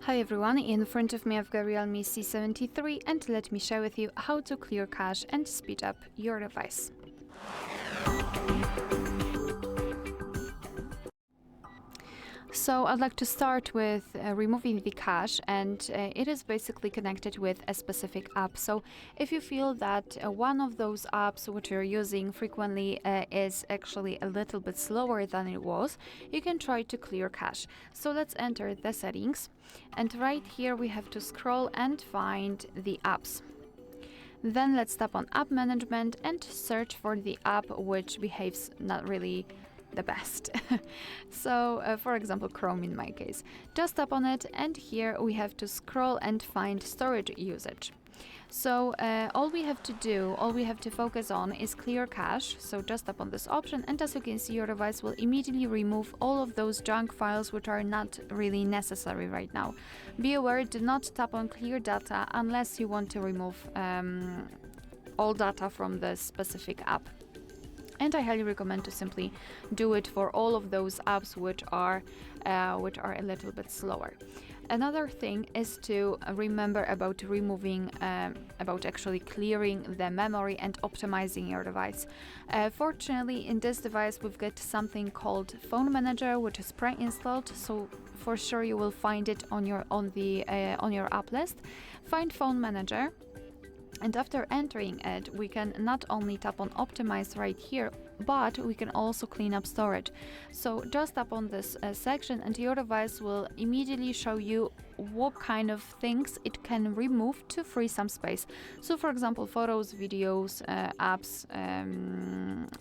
Hi everyone, in front of me I've got REALME C73 and let me share with you how to clear cache and speed up your device. So I'd like to start with removing the cache, and it is basically connected with a specific app. So if you feel that one of those apps which you're using frequently is actually a little bit slower than it was, you can try to clear cache. So let's enter the settings, and right here we have to scroll and find the apps. Then let's tap on app management and search for the app which behaves not really the best. So for example, Chrome in my case. Just tap on it, and here we have to scroll and find storage usage. So all we have to focus on is clear cache. So just tap on this option, and as you can see, your device will immediately remove all of those junk files which are not really necessary right now. Be aware, do not tap on clear data unless you want to remove all data from the specific app. And I highly recommend to simply do it for all of those apps which are a little bit slower. Another thing is to remember about about actually clearing the memory and optimizing your device. Fortunately, in this device we've got something called Phone Manager, which is pre-installed, so for sure you will find it on your app list. Find Phone Manager. And after entering it, we can not only tap on optimize right here, but we can also clean up storage. So just tap on this section, and your device will immediately show you what kind of things it can remove to free some space. So for example, photos, videos, apps,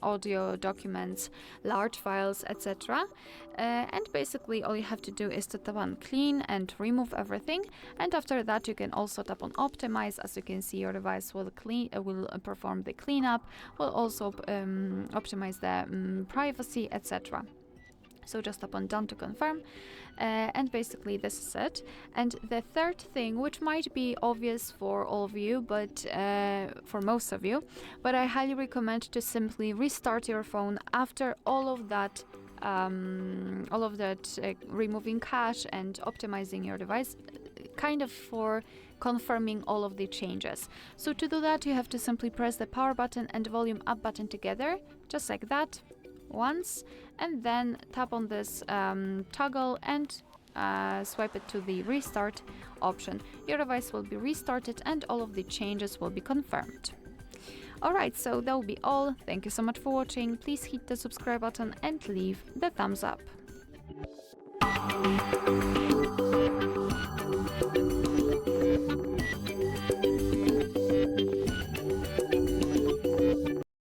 audio, documents, large files, etc. And basically all you have to do is to tap on clean and remove everything, and after that you can also tap on optimize. As you can see, your device will perform the cleanup, will also optimize the privacy, etc. So just tap on done to confirm, and basically this is it. And the third thing, which might be obvious for all of you, but for most of you, but I highly recommend to simply restart your phone after all of that removing cache and optimizing your device, kind of for confirming all of the changes. So to do that, you have to simply press the power button and volume up button together, just like that, once, and then tap on this toggle and swipe it to the restart option. Your device will be restarted and all of the changes will be confirmed. Alright, so that will be all. Thank you so much for watching. Please hit the subscribe button and leave the thumbs up.